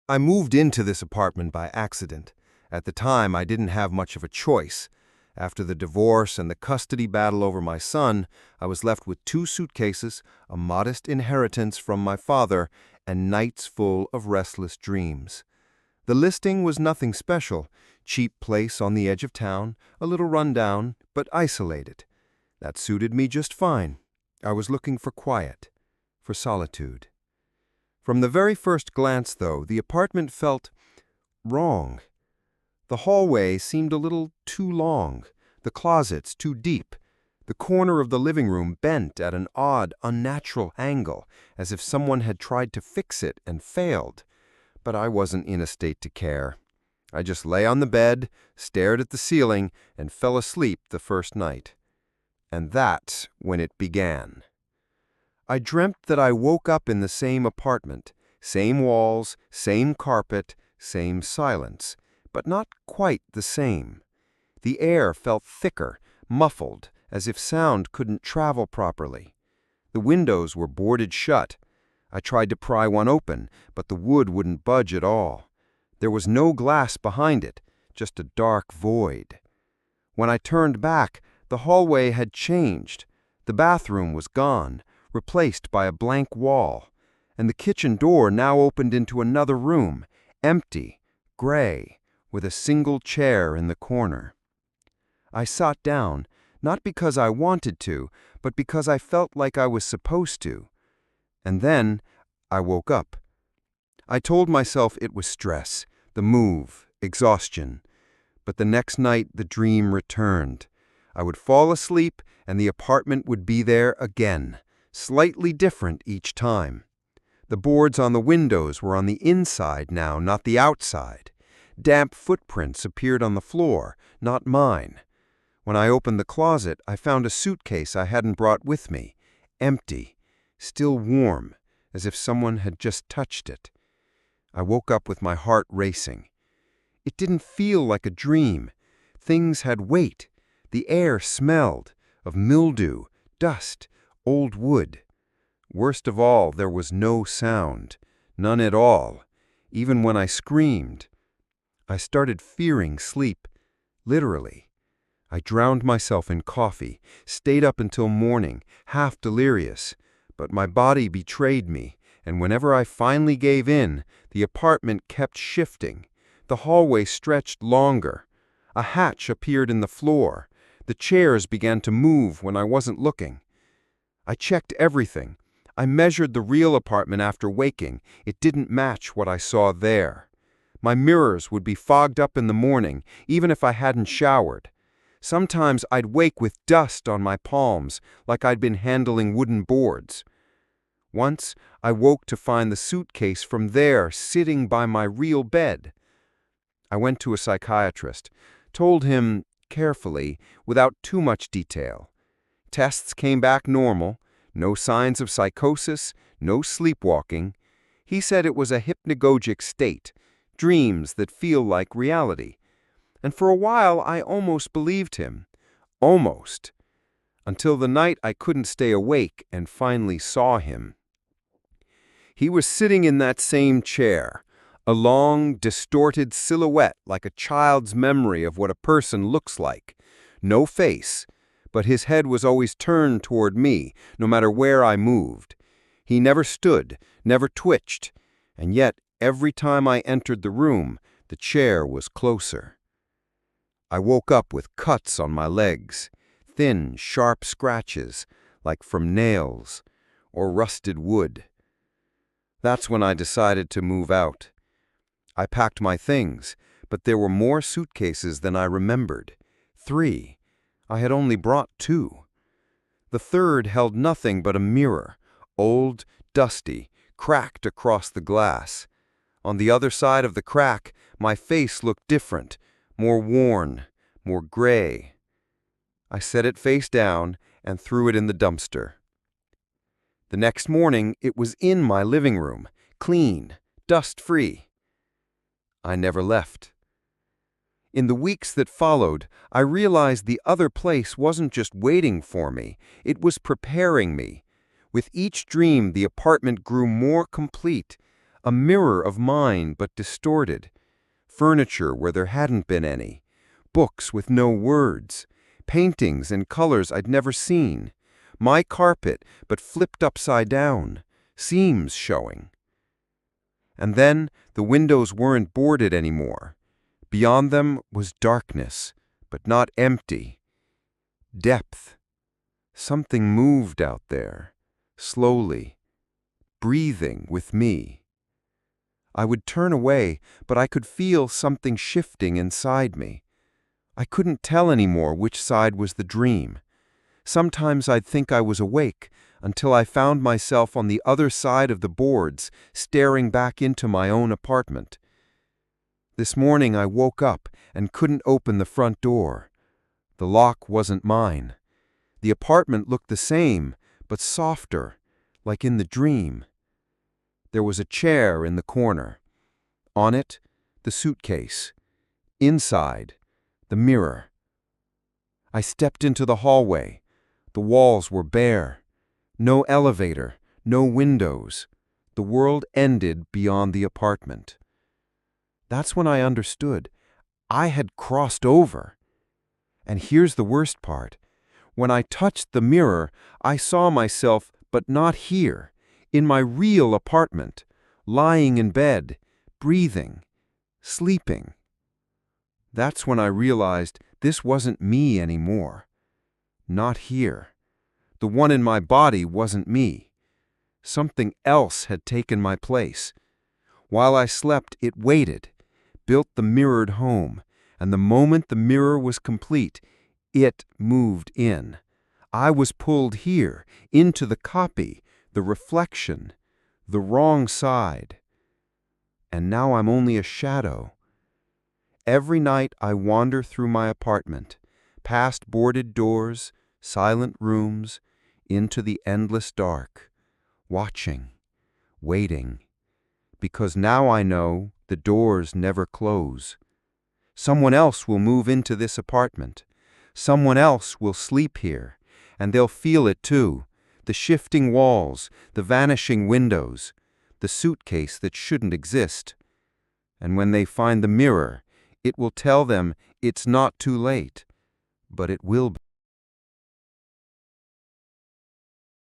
I moved into this apartment by accident. At the time, I didn't have much of a choice. After the divorce and the custody battle over my son, I was left with 2 suitcases, a modest inheritance from my father, and nights full of restless dreams. The listing was nothing special. Cheap place on the edge of town, a little rundown, but isolated. That suited me just fine. I was looking for quiet, for solitude. From the very first glance, though, the apartment felt wrong. The hallway seemed a little too long, the closets too deep, the corner of the living room bent at an odd, unnatural angle, as if someone had tried to fix it and failed. But I wasn't in a state to care. I just lay on the bed, stared at the ceiling, and fell asleep the first night. And that's when it began. I dreamt that I woke up in the same apartment, same walls, same carpet, same silence, but not quite the same. The air felt thicker, muffled, as if sound couldn't travel properly. The windows were boarded shut. I tried to pry one open, but the wood wouldn't budge at all. There was no glass behind it, just a dark void. When I turned back, the hallway had changed. The bathroom was gone, replaced by a blank wall, and the kitchen door now opened into another room, empty, gray, with a single chair in the corner. I sat down, not because I wanted to, but because I felt like I was supposed to. And then I woke up. I told myself it was stress, the move, exhaustion. But the next night the dream returned. I would fall asleep and the apartment would be there again, slightly different each time. The boards on the windows were on the inside now, not the outside. Damp footprints appeared on the floor, not mine. When I opened the closet, I found a suitcase I hadn't brought with me, empty, still warm, as if someone had just touched it. I woke up with my heart racing. It didn't feel like a dream. Things had weight. The air smelled of mildew, dust, old wood. Worst of all, there was no sound, none at all, even when I screamed. I started fearing sleep, literally. I drowned myself in coffee, stayed up until morning, half delirious, but my body betrayed me, and whenever I finally gave in, the apartment kept shifting. The hallway stretched longer. A hatch appeared in the floor. The chairs began to move when I wasn't looking. I checked everything. I measured the real apartment after waking. It didn't match what I saw there. My mirrors would be fogged up in the morning, even if I hadn't showered. Sometimes I'd wake with dust on my palms, like I'd been handling wooden boards. Once, I woke to find the suitcase from there sitting by my real bed. I went to a psychiatrist, told him, carefully, without too much detail. Tests came back normal, no signs of psychosis, no sleepwalking. He said it was a hypnagogic state, dreams that feel like reality. And for a while I almost believed him. Almost. Until the night I couldn't stay awake and finally saw him. He was sitting in that same chair, a long, distorted silhouette like a child's memory of what a person looks like. No face, but his head was always turned toward me, no matter where I moved. He never stood, never twitched, and yet every time I entered the room, the chair was closer. I woke up with cuts on my legs, thin, sharp scratches, like from nails or rusted wood. That's when I decided to move out. I packed my things, but there were more suitcases than I remembered. 3. I had only brought 2. The third held nothing but a mirror, old, dusty, cracked across the glass. On the other side of the crack, my face looked different, more worn, more gray. I set it face down and threw it in the dumpster. The next morning, it was in my living room, clean, dust-free. I never left. In the weeks that followed, I realized the other place wasn't just waiting for me, it was preparing me. With each dream, the apartment grew more complete, A mirror of mine but distorted. Furniture where there hadn't been any. Books with no words. Paintings in colors I'd never seen. My carpet but flipped upside down. Seams showing. And then the windows weren't boarded anymore. Beyond them was darkness, but not empty. Depth. Something moved out there, slowly, breathing with me. I would turn away, but I could feel something shifting inside me. I couldn't tell anymore which side was the dream. Sometimes I'd think I was awake, until I found myself on the other side of the boards, staring back into my own apartment. This morning I woke up and couldn't open the front door. The lock wasn't mine. The apartment looked the same, but softer, like in the dream. There was a chair in the corner. On it, the suitcase. Inside, the mirror. I stepped into the hallway. The walls were bare. No elevator, no windows. The world ended beyond the apartment. That's when I understood. I had crossed over. And here's the worst part. When I touched the mirror, I saw myself, but not here, in my real apartment, lying in bed, breathing, sleeping. That's when I realized this wasn't me anymore. Not here. The one in my body wasn't me. Something else had taken my place. While I slept, it waited, built the mirrored home, and the moment the mirror was complete, it moved in. I was pulled here, into the copy, the reflection, the wrong side. And now I'm only a shadow. Every night I wander through my apartment, past boarded doors, silent rooms, into the endless dark, watching, waiting. Because now I know the doors never close. Someone else will move into this apartment. Someone else will sleep here, and they'll feel it too. The shifting walls, the vanishing windows, the suitcase that shouldn't exist. And when they find the mirror, it will tell them it's not too late, but it will be.